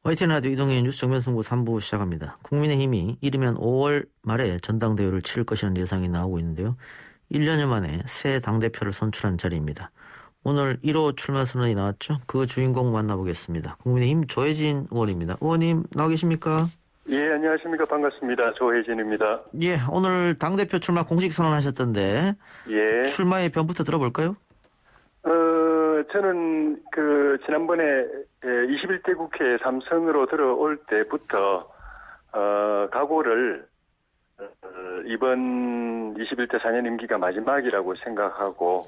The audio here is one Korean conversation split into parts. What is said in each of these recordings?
YTN 라디오 이동의 뉴스 정면승부 3부 시작합니다. 국민의힘이 이르면 5월 말에 전당대회를 치를 것이라는 예상이 나오고 있는데요. 1년여 만에 새 당대표를 선출한 자리입니다. 오늘 1호 출마 선언이 나왔죠. 그 주인공 만나보겠습니다. 국민의힘 조혜진 의원입니다. 의원님 나와 계십니까? 예, 안녕하십니까. 반갑습니다. 조혜진입니다. 예, 오늘 당대표 출마 공식 선언하셨던데 예. 출마의 변부터 들어볼까요? 저는 지난번에 21대 국회 3선으로 들어올 때부터 각오를 이번 21대 4년 임기가 마지막이라고 생각하고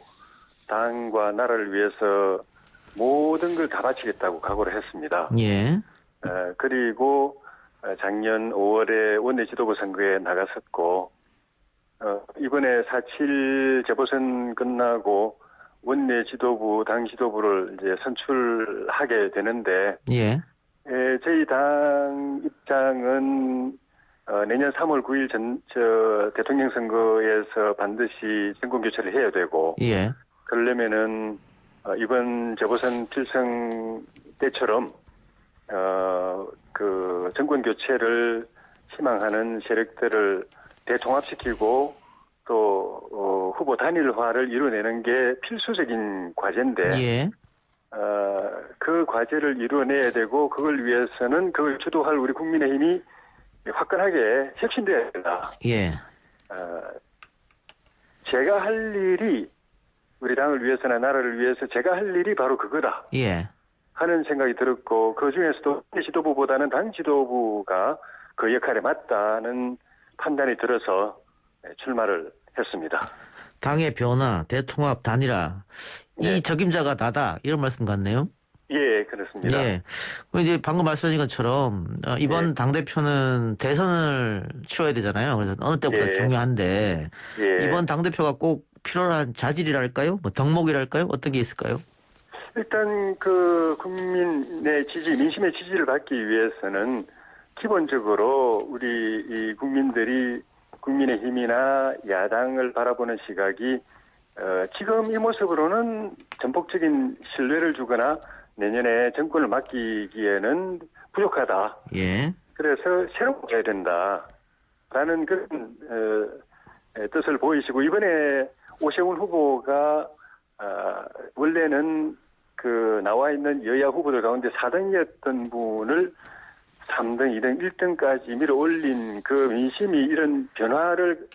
당과 나라를 위해서 모든 걸 다 바치겠다고 각오를 했습니다. 예. 그리고 작년 5월에 원내 지도부 선거에 나갔었고 이번에 4.7 재보선 끝나고 원내 지도부, 당 지도부를 이제 선출하게 되는데, 예. 저희 당 입장은 내년 3월 9일 대통령 선거에서 반드시 정권 교체를 해야 되고, 예. 그러려면은 이번 재보선 필승 때처럼 정권 교체를 희망하는 세력들을 대통합시키고 또 후보 단일화를 이루어내는 게 필수적인 과제인데 예. 그 과제를 이루어내야 되고 그걸 위해서는 그걸 주도할 우리 국민의힘이 화끈하게 혁신돼야 된다. 예. 제가 할 일이 우리 당을 위해서나 나라를 위해서 제가 할 일이 바로 그거다. 예. 하는 생각이 들었고 그 중에서도 지도부보다는 당 지도부가 그 역할에 맞다는 판단이 들어서 출마를 했습니다. 당의 변화, 대통합, 단일화 이 적임자가 나다 이런 말씀 같네요. 예, 그렇습니다. 예. 이제 방금 말씀하신 것처럼 이번 당대표는 대선을 치러야 되잖아요. 그래서 어느 때보다 중요한데 이번 당대표가 꼭 필요한 자질이랄까요? 뭐 덕목이랄까요? 어떤 게 있을까요? 일단 국민의 지지, 민심의 지지를 받기 위해서는 기본적으로 우리 이 국민들이 국민의힘이나 야당을 바라보는 시각이 지금 이 모습으로는 전폭적인 신뢰를 주거나 내년에 정권을 맡기기에는 부족하다. 예. 그래서 새롭게 해야 된다라는 그런 뜻을 보이시고 이번에 오세훈 후보가 원래는 나와 있는 여야 후보들 가운데 4등이었던 분을 3등, 2등, 1등까지 밀어 올린 그 민심이 이런 변화를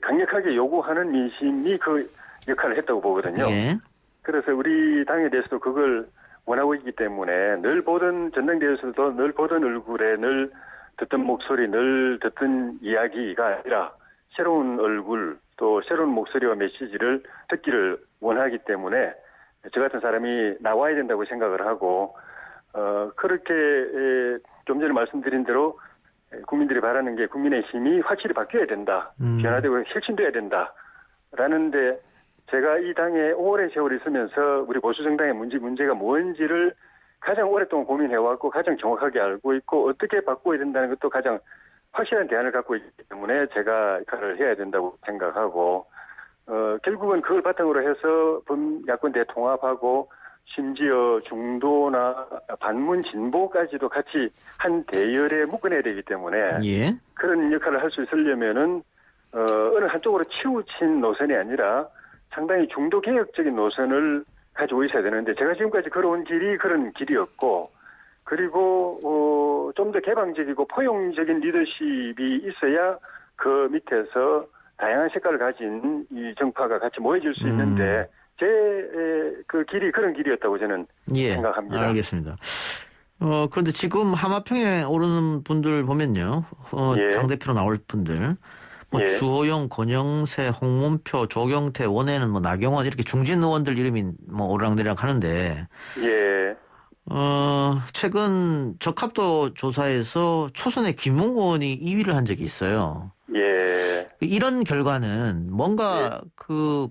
강력하게 요구하는 민심이 그 역할을 했다고 보거든요. 예. 그래서 우리 당에 대해서도 그걸 원하고 있기 때문에 늘 보던 전당대회에서도 늘 보던 얼굴에 늘 듣던 목소리, 늘 듣던 이야기가 아니라 새로운 얼굴 또 새로운 목소리와 메시지를 듣기를 원하기 때문에 저 같은 사람이 나와야 된다고 생각을 하고 그렇게 좀 전에 말씀드린 대로 국민들이 바라는 게 국민의힘이 확실히 바뀌어야 된다. 변화되고 혁신돼야 된다라는데 제가 이 당에 오랜 세월 있으면서 우리 보수정당의 문제가 뭔지를 가장 오랫동안 고민해왔고 가장 정확하게 알고 있고 어떻게 바꿔야 된다는 것도 가장 확실한 대안을 갖고 있기 때문에 제가 역할을 해야 된다고 생각하고 결국은 그걸 바탕으로 해서 야권 대통합하고 심지어 중도나 반문 진보까지도 같이 한 대열에 묶어내야 되기 때문에 예. 그런 역할을 할 수 있으려면은 어느 한쪽으로 치우친 노선이 아니라 상당히 중도 개혁적인 노선을 가지고 있어야 되는데 제가 지금까지 걸어온 길이 그런 길이었고 그리고 좀 더 개방적이고 포용적인 리더십이 있어야 그 밑에서 다양한 색깔을 가진 이 정파가 같이 모여질 수 있는데 제 길이 그런 길이었다고 저는 생각합니다. 알겠습니다. 그런데 지금 하마평에 오르는 분들 보면요. 당대표로 나올 분들. 주호영, 권영세, 홍문표, 조경태, 원혜는 나경원 이렇게 중진 의원들 이름이 오르락내리락 하는데. 예. 최근 적합도 조사에서 초선의 김웅 의원이 2위를 한 적이 있어요. 예. 이런 결과는 뭔가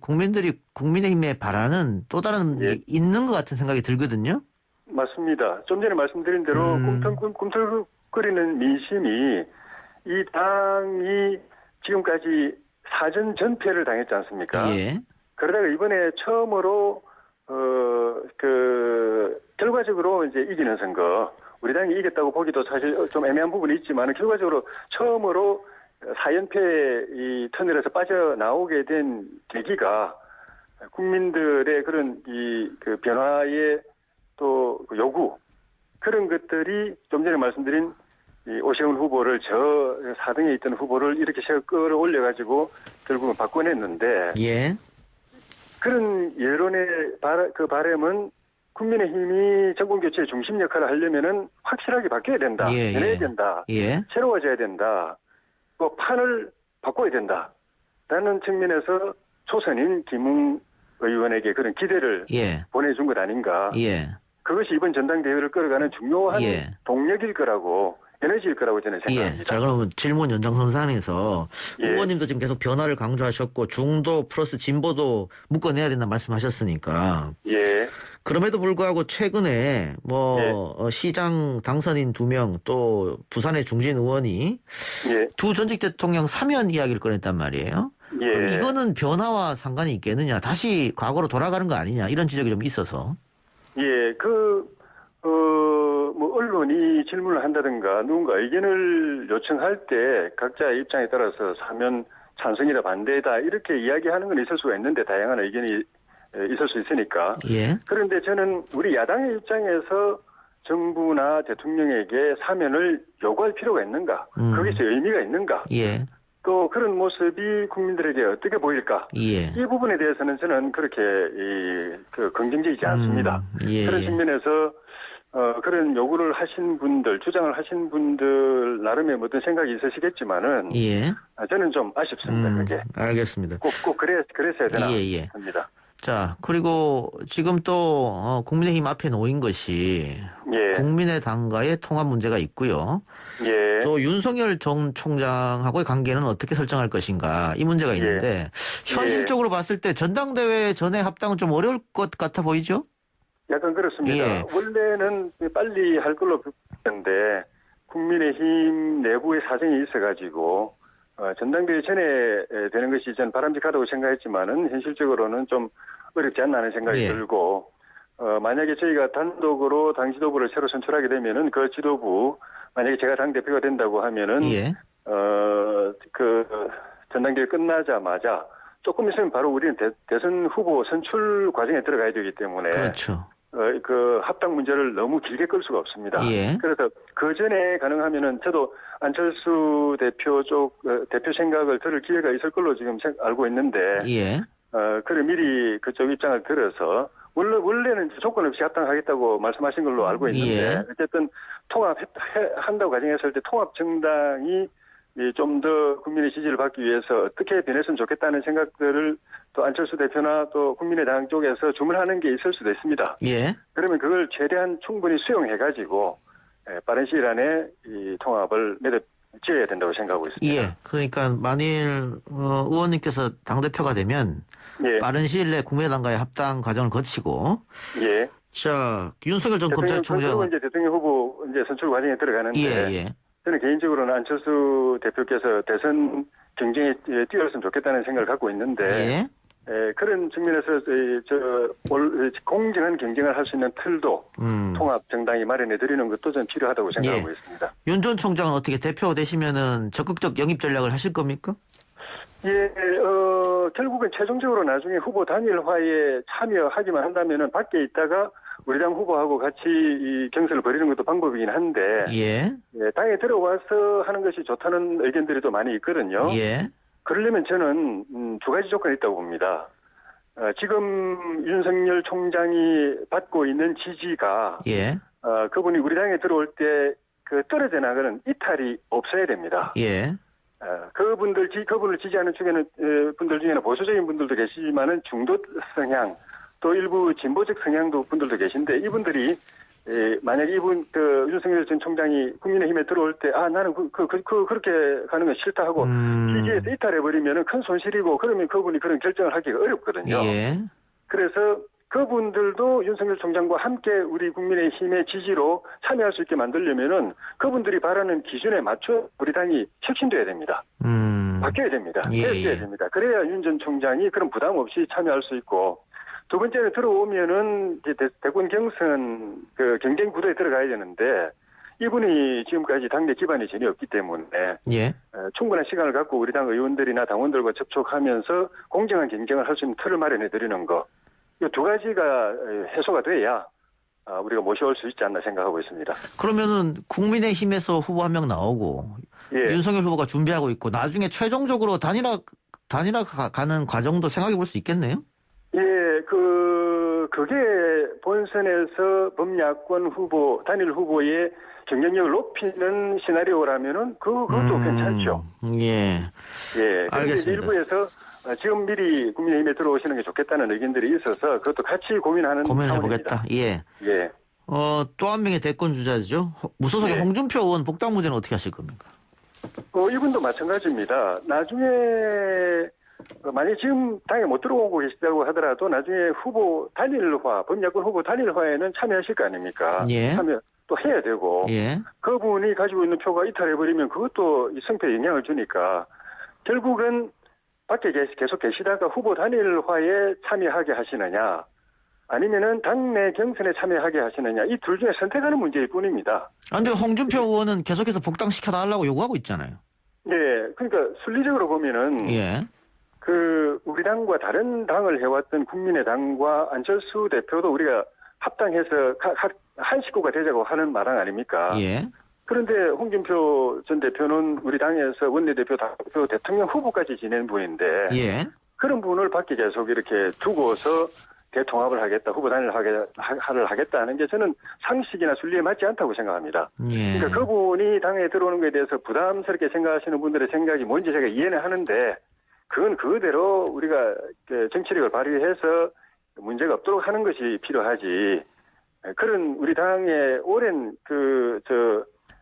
국민들이 국민의힘에 바라는 또 다른 게 있는 것 같은 생각이 들거든요. 맞습니다. 좀 전에 말씀드린 대로 꿈틀거리는 민심이 이 당이 지금까지 사전 전패를 당했지 않습니까? 예. 그러다가 이번에 처음으로 결과적으로 이제 이기는 선거, 우리 당이 이겼다고 보기도 사실 좀 애매한 부분이 있지만 결과적으로 처음으로 4연패 이 터널에서 빠져나오게 된 계기가 국민들의 그런 그 변화의 또 요구 그런 것들이 좀 전에 말씀드린 이 오세훈 후보를 저 4등에 있던 후보를 이렇게 끌어올려가지고 결국은 바꿔냈는데 예. 그런 여론의 그 바람은 국민의힘이 정권교체의 중심 역할을 하려면은 확실하게 바뀌어야 된다. 변해야 된다. 예. 새로워져야 된다. 또 판을 바꿔야 된다. 라는 측면에서 초선인 김웅 의원에게 그런 기대를 보내준 것 아닌가. 그것이 이번 전당대회를 끌어가는 중요한 동력일 거라고 에너지일 거라고 저는 생각합니다. 자, 그러면 질문 연장선상에서 의원님도 지금 계속 변화를 강조하셨고 중도 플러스 진보도 묶어내야 된다 말씀하셨으니까 그럼에도 불구하고 최근에 시장 당선인 2명 또 부산의 중진 의원이 두 전직 대통령 사면 이야기를 꺼냈단 말이에요. 그럼 이거는 변화와 상관이 있겠느냐, 다시 과거로 돌아가는 거 아니냐, 이런 지적이 좀 있어서. 언론이 질문을 한다든가 누군가 의견을 요청할 때 각자의 입장에 따라서 사면 찬성이다 반대다 이렇게 이야기하는 건 있을 수가 있는데 다양한 의견이 있을 수 있으니까. 그런데 저는 우리 야당의 입장에서 정부나 대통령에게 사면을 요구할 필요가 있는가? 거기서 의미가 있는가? 또 그런 모습이 국민들에게 어떻게 보일까? 이 부분에 대해서는 저는 그렇게 긍정적이지 않습니다. 그런 측면에서 그런 요구를 하신 분들, 주장을 하신 분들 나름의 어떤 생각이 있으시겠지만은 저는 좀 아쉽습니다. 그게. 알겠습니다. 꼭 그랬어야 되나 합니다. 자, 그리고 지금 또 국민의힘 앞에 놓인 것이 국민의당과의 통합 문제가 있고요. 또 윤석열 전 총장하고의 관계는 어떻게 설정할 것인가, 이 문제가 있는데 현실적으로 봤을 때 전당대회 전에 합당은 좀 어려울 것 같아 보이죠? 약간 그렇습니다. 원래는 빨리 할 걸로 봤는데 국민의힘 내부의 사정이 있어가지고 전당대회 전에 되는 것이 전 바람직하다고 생각했지만은 현실적으로는 좀 어렵지 않나 하는 생각이 들고 만약에 저희가 단독으로 당 지도부를 새로 선출하게 되면은 그 지도부 만약에 제가 당 대표가 된다고 하면은 그 전당대회 끝나자마자 조금 있으면 바로 우리는 대선 후보 선출 과정에 들어가야 되기 때문에 그 합당 문제를 너무 길게 끌 수가 없습니다. 그래서 그 전에 가능하면은 저도 안철수 대표 쪽 대표 생각을 들을 기회가 있을 걸로 지금 알고 있는데 그래 미리 그쪽 입장을 들어서 원래는 조건 없이 합당하겠다고 말씀하신 걸로 알고 있는데 어쨌든 통합한다고 가정했을 때 통합 정당이 좀 더 국민의 지지를 받기 위해서 어떻게 변했으면 좋겠다는 생각들을 또 안철수 대표나 또 국민의당 쪽에서 주문하는 게 있을 수도 있습니다. 그러면 그걸 최대한 충분히 수용해가지고 빠른 시일 안에 이 통합을 지어야 된다고 생각하고 있습니다. 그러니까 만일 의원님께서 당대표가 되면 빠른 시일 내에 국민의당과의 합당 과정을 거치고 자, 윤석열 전 검찰총장은 이제 대통령 후보 이제 선출 과정에 들어가는데 저는 개인적으로는 안철수 대표께서 대선 경쟁에 뛰어왔으면 좋겠다는 생각을 갖고 있는데 그런 측면에서 공정한 경쟁을 할 수 있는 틀도 통합 정당이 마련해 드리는 것도 좀 필요하다고 생각하고 있습니다. 윤 전 총장은 어떻게 대표 되시면은 적극적 영입 전략을 하실 겁니까? 결국은 최종적으로 나중에 후보 단일화에 참여하기만 한다면은 밖에 있다가 우리 당 후보하고 같이 이 경선을 벌이는 것도 방법이긴 한데 당에 들어와서 하는 것이 좋다는 의견들이 또 많이 있거든요. 그러려면 저는 두 가지 조건이 있다고 봅니다. 지금 윤석열 총장이 받고 있는 지지가 그분이 우리 당에 들어올 때 그 떨어져 나가는 이탈이 없어야 됩니다. 그분을 지지하는 분들 중에는 보수적인 분들도 계시지만은 중도 성향 또 일부 진보적 성향도 분들도 계신데 이분들이 만약에 윤석열 전 총장이 국민의힘에 들어올 때 나는 그렇게 가는 건 싫다 하고 지지에서 이탈해버리면은 큰 손실이고 그러면 그분이 그런 결정을 하기가 어렵거든요. 그래서 그분들도 윤석열 총장과 함께 우리 국민의힘의 지지로 참여할 수 있게 만들려면은 그분들이 바라는 기준에 맞춰 우리 당이 혁신돼야 됩니다. 바뀌어야 됩니다. 바뀌어야 됩니다. 그래야 윤 전 총장이 그런 부담 없이 참여할 수 있고 두 번째는 들어오면은 이제 대권 경선 그 경쟁 구도에 들어가야 되는데 이분이 지금까지 당내 기반이 전혀 없기 때문에 예. 충분한 시간을 갖고 우리 당 의원들이나 당원들과 접촉하면서 공정한 경쟁을 할 수 있는 틀을 마련해 드리는 거. 이 두 가지가 해소가 돼야 우리가 모셔올 수 있지 않나 생각하고 있습니다. 그러면은 국민의힘에서 후보 한 명 나오고 예. 윤석열 후보가 준비하고 있고 나중에 최종적으로 단일화 가는 과정도 생각해 볼 수 있겠네요. 예, 그게 본선에서 범야권 후보, 단일 후보의 경쟁력을 높이는 시나리오라면은 그것도 괜찮죠. 예. 예. 알겠습니다. 일부에서 지금 미리 국민의힘에 들어오시는 게 좋겠다는 의견들이 있어서 그것도 같이 고민하는 고민해 차원입니다. 보겠다. 예. 예. 또 한 명의 대권 주자죠. 무소속의 예. 홍준표 의원 복당 문제는 어떻게 하실 겁니까? 이분도 마찬가지입니다. 나중에 만약 지금 당에 못 들어오고 계시다고 하더라도 나중에 후보 단일화, 범야권 후보 단일화에는 참여하실 거 아닙니까? 예. 참여 또 해야 되고 예. 그분이 가지고 있는 표가 이탈해버리면 그것도 이 승패에 영향을 주니까 결국은 밖에 계속 계시다가 후보 단일화에 참여하게 하시느냐 아니면은 당내 경선에 참여하게 하시느냐 이 둘 중에 선택하는 문제일 뿐입니다. 그런데 홍준표 의원은 계속해서 복당시켜달라고 요구하고 있잖아요. 네, 그러니까 순리적으로 보면은 예. 우리 당과 다른 당을 해왔던 국민의당과 안철수 대표도 우리가 합당해서 한 식구가 되자고 하는 마당 아닙니까? 예. 그런데 홍준표 전 대표는 우리 당에서 원내대표, 당대표, 대통령 후보까지 지낸 분인데 예. 그런 분을 밖에 계속 이렇게 두고서 대통합을 하겠다, 후보 단일화를 하겠다 하는 게 저는 상식이나 순리에 맞지 않다고 생각합니다. 예. 그러니까 그분이 당에 들어오는 것에 대해서 부담스럽게 생각하시는 분들의 생각이 뭔지 제가 이해는 하는데 그건 그대로 우리가 정치력을 발휘해서 문제가 없도록 하는 것이 필요하지. 그런 우리 당의 오랜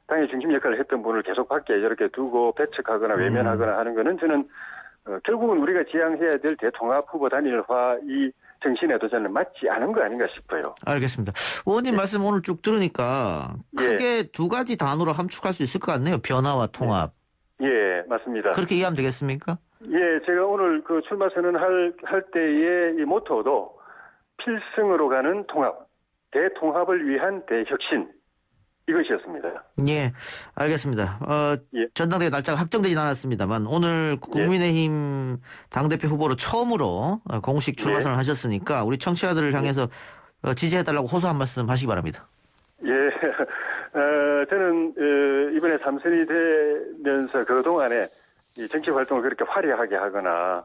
당의 중심 역할을 했던 분을 계속 밖에 이렇게 두고 배척하거나 외면하거나 하는 거는 저는 결국은 우리가 지향해야 될 대통합 후보 단일화 이 정신에도 저는 맞지 않은 거 아닌가 싶어요. 알겠습니다. 의원님 말씀 오늘 쭉 들으니까 크게 두 가지 단어로 함축할 수 있을 것 같네요. 변화와 통합. 예, 맞습니다. 그렇게 이해하면 되겠습니까? 예, 제가 오늘 출마 선언할 때의 이 모토도 필승으로 가는 통합, 대통합을 위한 대혁신 이것이었습니다. 예, 알겠습니다. 예. 전당대회 날짜가 확정되진 않았습니다만 오늘 국민의힘 당대표 후보로 처음으로 공식 출마 선언을 하셨으니까 우리 청취자들을 향해서 지지해달라고 호소 한 말씀 하시기 바랍니다. 예, 저는 이번에 3선이 되면서 그동안에 이 정치 활동을 그렇게 화려하게 하거나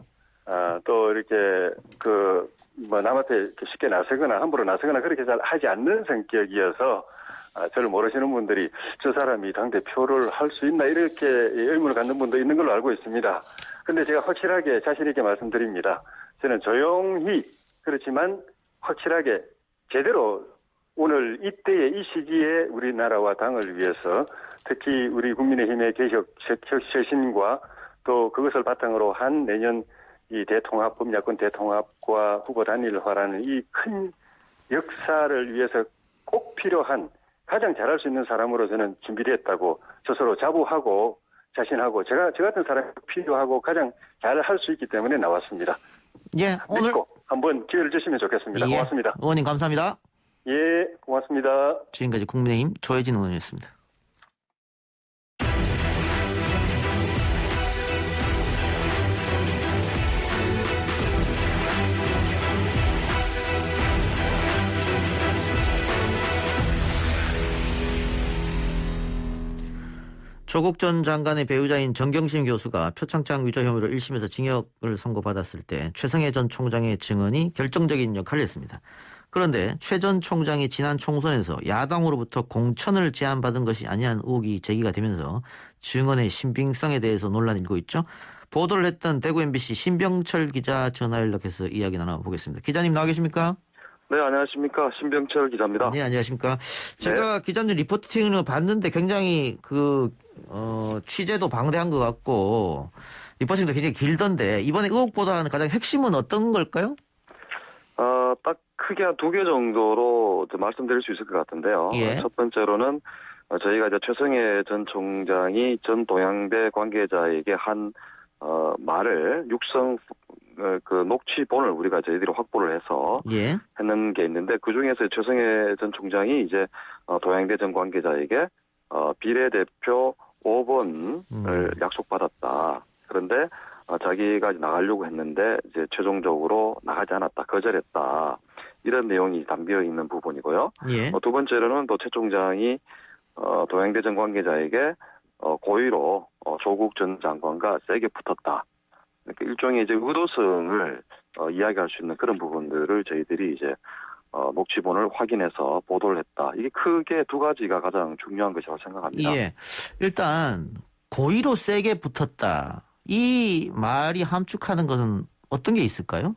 또 이렇게 남 앞에 쉽게 나서거나 함부로 나서거나 그렇게 잘 하지 않는 성격이어서 저를 모르시는 분들이 저 사람이 당대표를 할 수 있나 이렇게 의문을 갖는 분도 있는 걸로 알고 있습니다. 그런데 제가 확실하게 자신 있게 말씀드립니다. 저는 조용히 그렇지만 확실하게 제대로 오늘 이때의 이 시기에 우리나라와 당을 위해서 특히 우리 국민의힘의 개혁 쇄신과 또 그것을 바탕으로 한 내년 이 대통합, 범야권 대통합과 후보 단일화라는 이 큰 역사를 위해서 꼭 필요한 가장 잘할 수 있는 사람으로 저는 준비됐다고 스스로 자부하고 자신하고 저 같은 사람이 필요하고 가장 잘할 수 있기 때문에 나왔습니다. 예, 오늘 믿고 한번 기회를 주시면 좋겠습니다. 예, 고맙습니다. 의원님 감사합니다. 예, 고맙습니다. 지금까지 국민의힘 조혜진 의원이었습니다. 조국 전 장관의 배우자인 정경심 교수가 표창장 위조 혐의로 1심에서 징역을 선고받았을 때 최성해 전 총장의 증언이 결정적인 역할을 했습니다. 그런데 최 전 총장이 지난 총선에서 야당으로부터 공천을 제안받은 것이 아니냐는 의혹이 제기가 되면서 증언의 신빙성에 대해서 논란이 일고 있죠. 보도를 했던 대구 MBC 신병철 기자 전화 연락해서 이야기 나눠보겠습니다. 기자님 나와 계십니까? 네, 안녕하십니까. 신병철 기자입니다. 네, 안녕하십니까. 제가 기자님 리포팅을 봤는데 굉장히 취재도 방대한 것 같고 리포팅도 굉장히 길던데 이번에 의혹보다는 가장 핵심은 어떤 걸까요? 딱 크게 한 두 개 정도로 말씀드릴 수 있을 것 같은데요. 예. 첫 번째로는 저희가 이제 최성해 전 총장이 전 동양대 관계자에게 한 말을 육성 녹취본을 우리가 저희들이 확보를 해서 예. 했는 게 있는데 그 중에서 최성해 전 총장이 이제 동양대 전 관계자에게 비례대표 5번을 약속받았다. 그런데 자기가 나가려고 했는데 이제 최종적으로 나가지 않았다. 거절했다. 이런 내용이 담겨 있는 부분이고요. 예. 두 번째로는 또 최 총장이 동양대 전 관계자에게 고의로 조국 전 장관과 세게 붙었다. 그러니까 일종의 이제 의도성을 이야기할 수 있는 그런 부분들을 저희들이 이제 녹취본을 확인해서 보도를 했다. 이게 크게 두 가지가 가장 중요한 것이라고 생각합니다. 예. 일단 고의로 세게 붙었다. 이 말이 함축하는 것은 어떤 게 있을까요?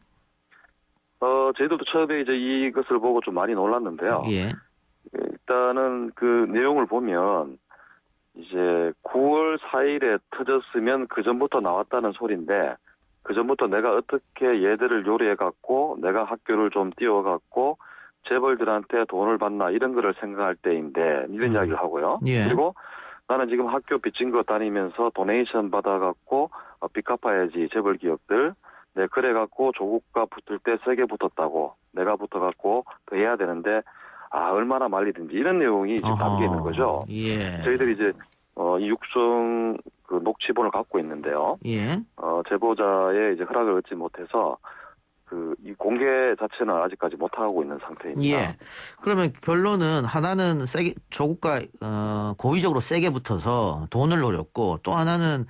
저희들도 처음에 이제 이것을 보고 좀 많이 놀랐는데요. 예. 일단은 그 내용을 보면 이제 9월 4일에 터졌으면 그 전부터 나왔다는 소리인데 그 전부터 내가 어떻게 얘들을 요리해갖고 내가 학교를 좀 띄워갖고 재벌들한테 돈을 받나 이런 거를 생각할 때인데 이런 이야기를 하고요. 예. 그리고 나는 지금 학교 빚진 거 다니면서 도네이션 받아갖고 빚 갚아야지 재벌 기업들. 네, 그래갖고 조국과 붙을 때 세게 붙었다고 내가 붙어갖고 더 해야 되는데 얼마나 말리든지 이런 내용이 지금 담겨 있는 거죠. 예. 저희들이 이제 이 육성 그 녹취본을 갖고 있는데요. 예. 제보자의 이제 허락을 얻지 못해서 이 공개 자체는 아직까지 못 하고 있는 상태입니다. 예. 그러면 결론은 하나는 세게 조국과 고의적으로 세게 붙어서 돈을 노렸고 또 하나는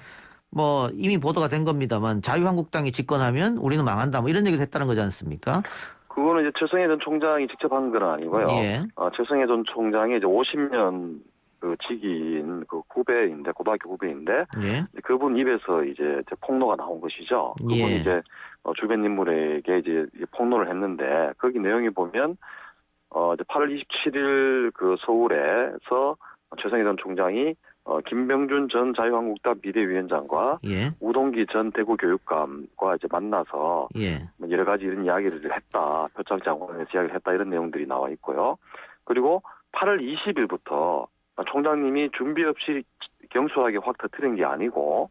뭐 이미 보도가 된 겁니다만 자유한국당이 집권하면 우리는 망한다 뭐 이런 얘기를 했다는 거지 않습니까? 그거는 이제 최성해 전 총장이 직접 한 건 아니고요. 예. 최성해 전 총장이 이제 50년 그 직위인 그 후배인데 고등학교 후배인데 예. 그분 입에서 이제 폭로가 나온 것이죠. 그분이 예. 이제 주변 인물에게 이제 폭로를 했는데 거기 내용이 보면 이제 8월 27일 그 서울에서 최성해 전 총장이 김병준 전 자유한국당 비대위원장과 예. 우동기 전 대구교육감과 이제 만나서 예. 여러 가지 이런 이야기를 했다. 표창 장관에서 이야기를 했다. 이런 내용들이 나와 있고요. 그리고 8월 20일부터 총장님이 준비 없이 경솔하게 확 터뜨린 게 아니고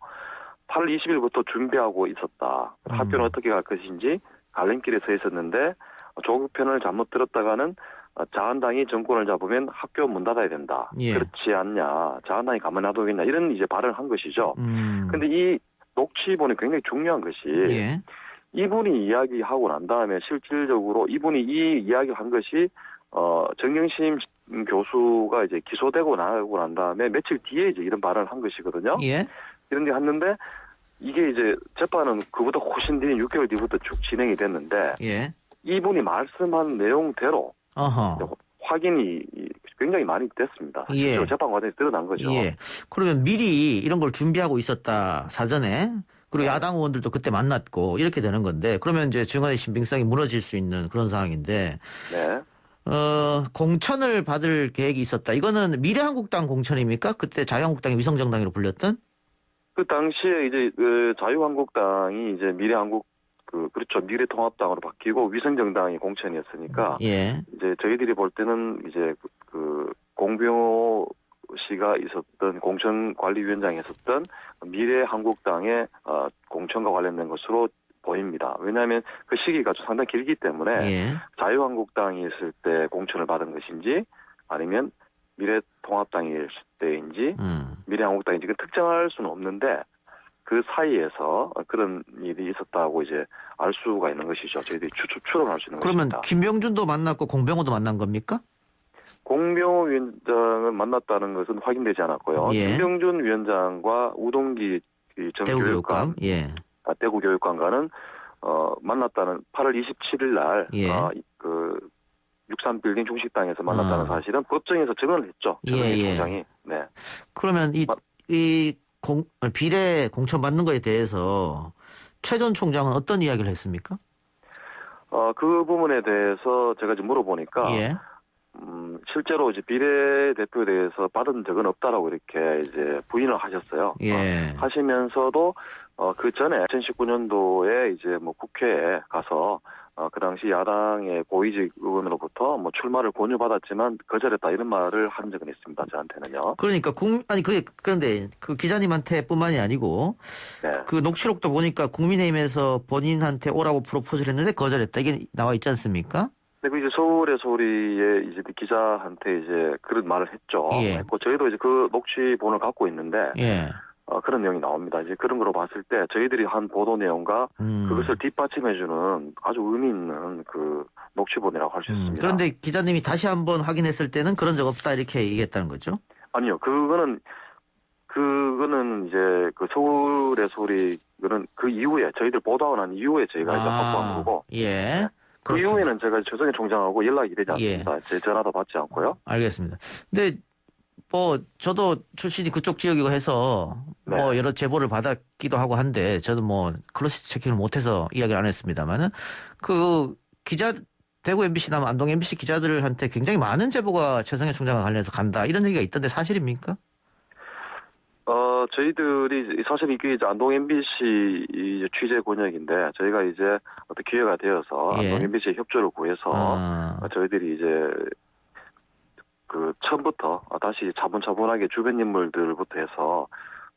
8월 20일부터 준비하고 있었다. 학교는 어떻게 갈 것인지 갈림길에 서 있었는데 조국 편을 잘못 들었다가는 자한당이 정권을 잡으면 학교 문 닫아야 된다. 예. 그렇지 않냐. 자한당이 가만 놔두겠냐. 이런 이제 발언을 한 것이죠. 근데 이 녹취본이 굉장히 중요한 것이 예. 이분이 이야기하고 난 다음에 실질적으로 이분이 이 이야기를 한 것이 정경심 교수가 이제 기소되고 나고 난 다음에 며칠 뒤에 이제 이런 발언을 한 것이거든요. 예. 이런 게 했는데 이게 이제 재판은 그보다 훨씬 뒤인 6개월 뒤부터 쭉 진행이 됐는데 예. 이분이 말씀한 내용대로 어허. 확인이 굉장히 많이 됐습니다. 예. 재판 과정에서 드러난 거죠. 예. 그러면 미리 이런 걸 준비하고 있었다 사전에 그리고 야당 의원들도 그때 만났고 이렇게 되는 건데 그러면 이제 증언의 신빙성이 무너질 수 있는 그런 상황인데 네. 공천을 받을 계획이 있었다. 이거는 미래한국당 공천입니까? 그때 자유한국당이 위성정당으로 불렸던? 그 당시에 이제 자유한국당이 이제 그렇죠. 미래통합당으로 바뀌고 위성정당이 공천이었으니까 예. 이제 저희들이 볼 때는 이제 공병호 씨가 있었던 공천관리위원장이 있었던 미래한국당의 공천과 관련된 것으로 보입니다. 왜냐하면 그 시기가 상당히 길기 때문에 예. 자유한국당이 있을 때 공천을 받은 것인지 아니면 미래통합당이 있을 때인지 미래한국당인지 특정할 수는 없는데 그 사이에서 그런 일이 있었다고 이제 알 수가 있는 것이죠. 저희들이 추론할 수 있는 그러면 것입니다. 김병준도 만났고 공병호도 만난 겁니까? 공병호 위원장을 만났다는 것은 확인되지 않았고요. 예. 김병준 위원장과 우동기 전 대구교육감. 예. 대구교육감과는 만났다는 8월 27일 날 예. 63빌딩 중식당에서 만났다는 사실은 법정에서 증언을 했죠. 최성해 총장이. 네. 그러면 비례 공천 받는 거에 대해서 최 전 총장은 어떤 이야기를 했습니까? 그 부분에 대해서 제가 지금 물어보니까 예. 실제로 이제 비례대표에 대해서 받은 적은 없다라고 이렇게 이제 부인을 하셨어요. 예. 하시면서도 그 전에 2019년도에 이제 국회에 가서 그 당시 야당의 고위직 의원으로부터 출마를 권유받았지만 거절했다 이런 말을 한 적은 있습니다. 저한테는요. 그러니까 그런데 그 기자님한테뿐만이 아니고 네. 그 녹취록도 보니까 국민의힘에서 본인한테 오라고 프로포즈를 했는데 거절했다 이게 나와 있지 않습니까? 네, 그 이제 서울의 소리에 이제 그 기자한테 이제 그런 말을 했죠. 예. 했고 저희도 이제 그 녹취본을 갖고 있는데 예. 그런 내용이 나옵니다. 이제 그런 거로 봤을 때 저희들이 한 보도 내용과 그것을 뒷받침해주는 아주 의미 있는 그 녹취본이라고 할 수 있습니다. 그런데 기자님이 다시 한번 확인했을 때는 그런 적 없다 이렇게 얘기했다는 거죠? 아니요, 그거는 이제 그 서울의 소리 그는 그 이후에 저희들 보도하고 난 이후에 저희가 이제 확보한 거고. 예. 그 그렇군요. 이후에는 제가 최성해 총장하고 연락이 되지 않습니다. 제 전화도 받지 않고요. 알겠습니다. 근데 뭐 저도 출신이 그쪽 지역이고 해서 뭐 네. 여러 제보를 받았기도 하고 한데 저도 뭐 클로스 체킹을 못해서 이야기를 안 했습니다만은 그 기자 대구 MBC나 안동 MBC 기자들한테 굉장히 많은 제보가 최성해 총장과 관련해서 간다 이런 얘기가 있던데 사실입니까? 저희들이 사실 이게 이제 안동 MBC 이제 취재 권역인데 저희가 이제 어떤 기회가 되어서 예. 안동 MBC의 협조를 구해서 저희들이 이제 그 처음부터 다시 차분차분하게 주변 인물들부터 해서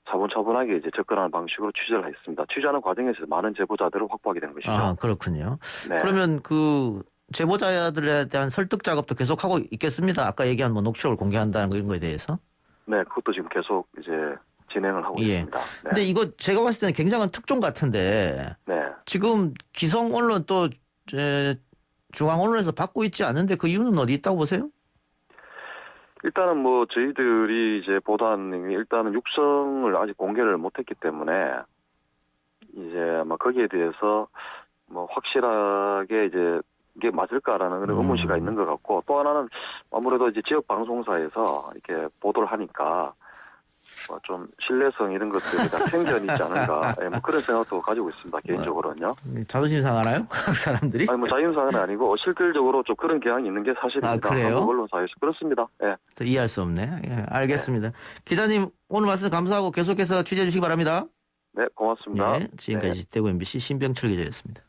차분차분하게 이제 접근하는 방식으로 취재를 했습니다. 취재하는 과정에서 많은 제보자들을 확보하게 된 것이죠. 그렇군요. 네. 그러면 그 제보자들에 대한 설득 작업도 계속하고 있겠습니다. 아까 얘기한 뭐 녹취록을 공개한다는 거 이런 거에 대해서. 네, 그것도 지금 계속 이제 진행을 하고 예. 있습니다. 네. 근데 이거 제가 봤을 때는 굉장한 특종 같은데 네. 지금 기성 언론 또 중앙 언론에서 받고 있지 않은데 그 이유는 어디 있다고 보세요? 일단은 뭐 저희들이 이제 보도한 일단은 육성을 아직 공개를 못했기 때문에 이제 아마 거기에 대해서 뭐 확실하게 이제 이게 맞을까라는 그런 의문시가 있는 것 같고 또 하나는 아무래도 이제 지역 방송사에서 이렇게 보도를 하니까 뭐 좀 신뢰성 이런 것들이 다 편견이 있지 않은가 뭐 그런 생각도 가지고 있습니다 개인적으로는요. 자존심 상하나요? 사람들이? 아니 뭐 자연상은 아니고 실질적으로 좀 그런 경향이 있는 게 사실입니다. 그래요? 한국 언론사에서 그렇습니다. 예. 저 이해할 수 없네. 예, 알겠습니다. 기자님 오늘 말씀 감사하고 계속해서 취재해 주시기 바랍니다. 네, 고맙습니다. 예, 지금까지 대구 MBC 신병철 기자였습니다.